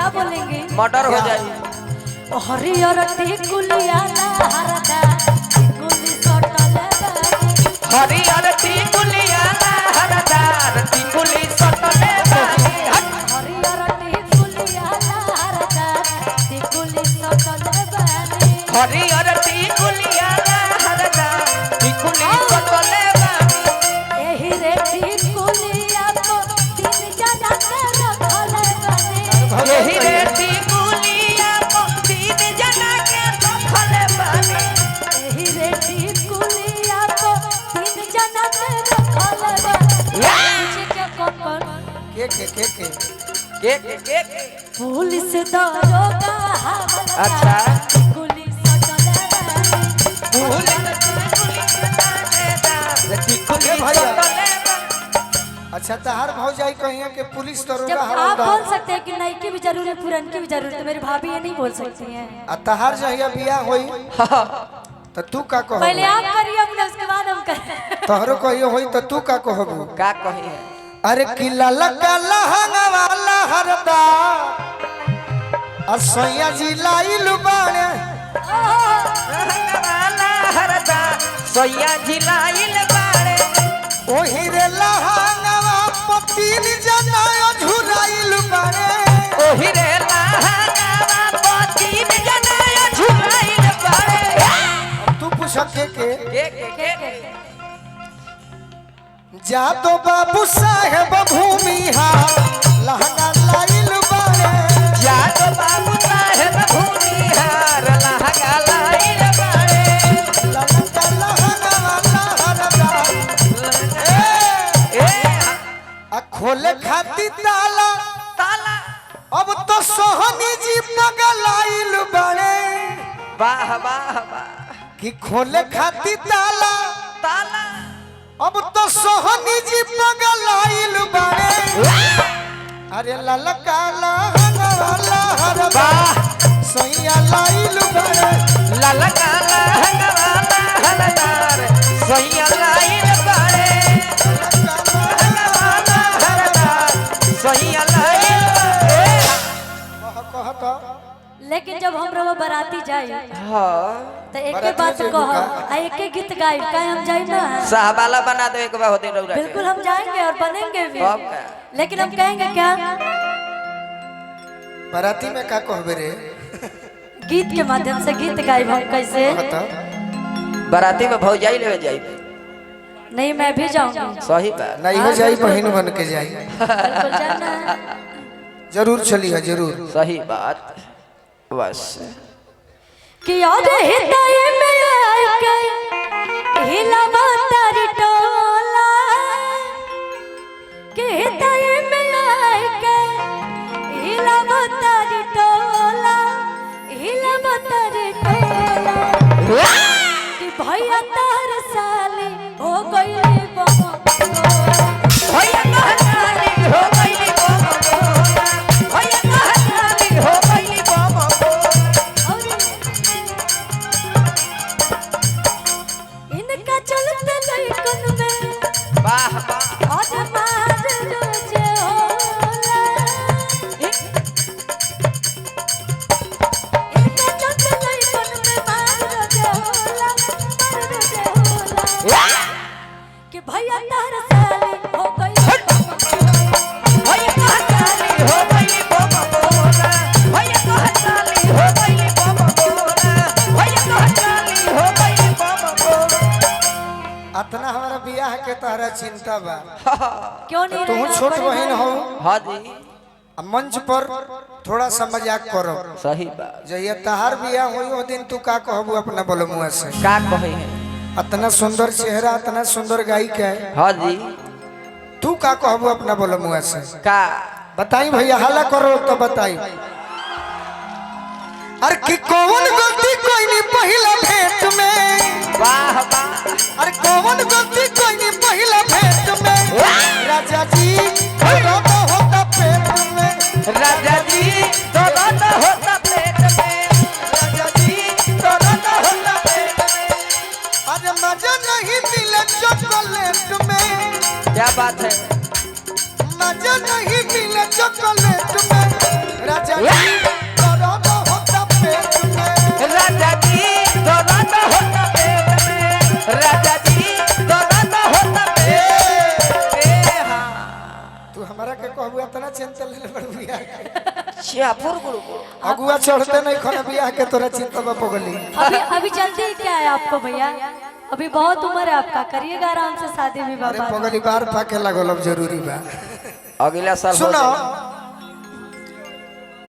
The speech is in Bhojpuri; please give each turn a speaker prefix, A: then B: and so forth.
A: क्या बोलेंगे?
B: मर्डर हो जाए।
A: हरियर टिकुलिया हरदा टिकुली सटले
B: हरियर टिकुलिया हरदा टिकुली सटले बानी।
A: हरियर टिकुलिया हरदा टिकुली सटले बानी।
B: हरियर टिकुलिया हरदा टिकुली सटले बानी।
A: एही रे टिकुलिया को तीन जना के रखले बानी।
B: एही रे टिकुलिया को तीन जना के रखले बानी।
A: एही रे टिकुलिया को तीन जना के रखले बानी। क्या कौन
B: के
A: पुलिस दरोगा हवलदार
B: अच्छा।
A: टिकुली सटले बानी।
C: अच्छा तहार भौजाई कहिए कि पुलिस
A: जब
C: दरोगा
A: आप
C: हवलदार
A: बोल सकते हैं कि नई की भी जरूरत है पुरान की भी जरूरत है, मेरी भाभी ये नहीं बोल सकती हैं।
C: आ तहार जहिया बियाह होई तो तू का कहबू?
A: पहले आप करिए अपने, उसके बाद हम करें।
C: तोहरो कहियो होई तो तू का कहबू?
B: का कही है?
C: अरे किला लगा लहंगवाला हरदा असैया जी लाइल बाणे
B: हरदा सोया जिलाइल बाड़े।
C: ओही रे लहंगवा पतीन जना झुराइल बाणे।
B: ओही रे लहंगावा पतीन जना झुलाइल बाड़े।
C: तू पूछ के
B: के
C: जादो बाबू साहेब भूमिहा लहंगा लाइल बाणे।
B: यादव बाबू साहेब भूमिहार लहंगा लाइल बाड़े।
C: ललका लहंगवाला हरदा
B: ए
C: आ खोले खाती ताला
B: ताला
C: अब तो सोहनी जी पगलाइल बाणे।
B: वाह वाह वाह
C: कि खोले खाती ताला
B: ताला
C: अब तो सोहनी जी पगलाइल बाणे। अरे ललका लहंगवाला हरदा सैया लाइल बाणे।
B: ललका लहंगा हरदार सैया लाइल बाड़े। लहंगा हरदार सैया लाइल बाड़े।
C: कहत
A: लेकिन जब हम रहो बाराती जाए
B: हाँ
A: तो एक
C: बाराती
A: बात
C: में
A: कहो
C: जेबू
A: आ एक गीत गाए का हम जाए ना।
B: साहबाला बना दो एक बार होते रौरा के।
A: बिल्कुल हम जाएंगे और बनेंगे भी,
B: अब का?
A: लेकिन हम कहेंगे क्या?
C: बाराती में का कहबे रे?
A: गीत के माध्यम से गीत गाए हम कैसे?
C: कहत
B: बाराती में भौजाई लेवे जाई।
A: नहीं मैं भी जाऊंगी।
B: सही बात।
C: नहीं हो जाई बहन बन के जाई।
A: बिल्कुल जाना।
C: जरूर चली है जरूर।
B: सही बात बस।
A: कि याद हृदय में आके हिलावा तारी टोला। कि हृदय में आके हिलावा तारी टोला। हिलावा तारी टोला। कि भैया तार साले हो गई बम।
B: भैया कहताली हो गईली बम बोला। भैया कहताली हो गईली बम बोला।
A: इनका चलते लइकन में
B: वाह वाह
A: आज मार रोजे होला। इनका चलते लइकन में मार रोजे होला। मार रोजे होला। कि भैया तार साले हो गई
B: भैया कहताली हो गईली बम बोला। भैया कहताली हो गईली बम बोला। भैया कहताली हो गईली बम बोला।
C: अतना हमारा बियाह के तहरा चिंता बा।
A: क्यों नहीं
C: तू
A: रहे?
C: छोट बहन हो
B: हाँ जी
C: आ मंच पर थोड़ा सा मजाक करो।
B: सही बात।
C: जहिया तहार बियाह होई ओ दिन तू का कहबू अपना बोलमुआ से?
B: का कहे है?
C: इतना सुंदर चेहरा इतना सुंदर गायिका है,
B: हाँ जी
C: तू का कहबू अपना बोलमुआ से?
B: का
C: बताई भैया हल्ला करो तो बताई। अरे कि कौन गलती कोई नहीं पहला भेंट में।
B: वाह वाह
C: अरे कौन गलती कोई नहीं पहला भेंट में। राजा जी दर्द होता पेट में।
B: राजा जी दर्द होता पेट में।
C: राजा जी
B: दर्द होता पेट में।
C: अरे मजा नहीं मिला चॉकलेट में।
B: क्या बात है?
C: मजा नहीं मिला चॉकलेट में। राजा जी बाबू इतना चिंता ले बड़ बिया
B: छियापुर ग्रुप
C: अगुआ चढ़ते नहीं खन बिया के तोरा चिंता में पगली
A: अभी जल्दी क्या है आपको भैया? अभी बहुत उम्र है आपका, करिएगा आराम से शादी भी
C: अरे
A: बाबा।
C: पगली बार पाके लगल अब जरूरी बा
B: अगला साल हो
C: सुनो
B: जाए।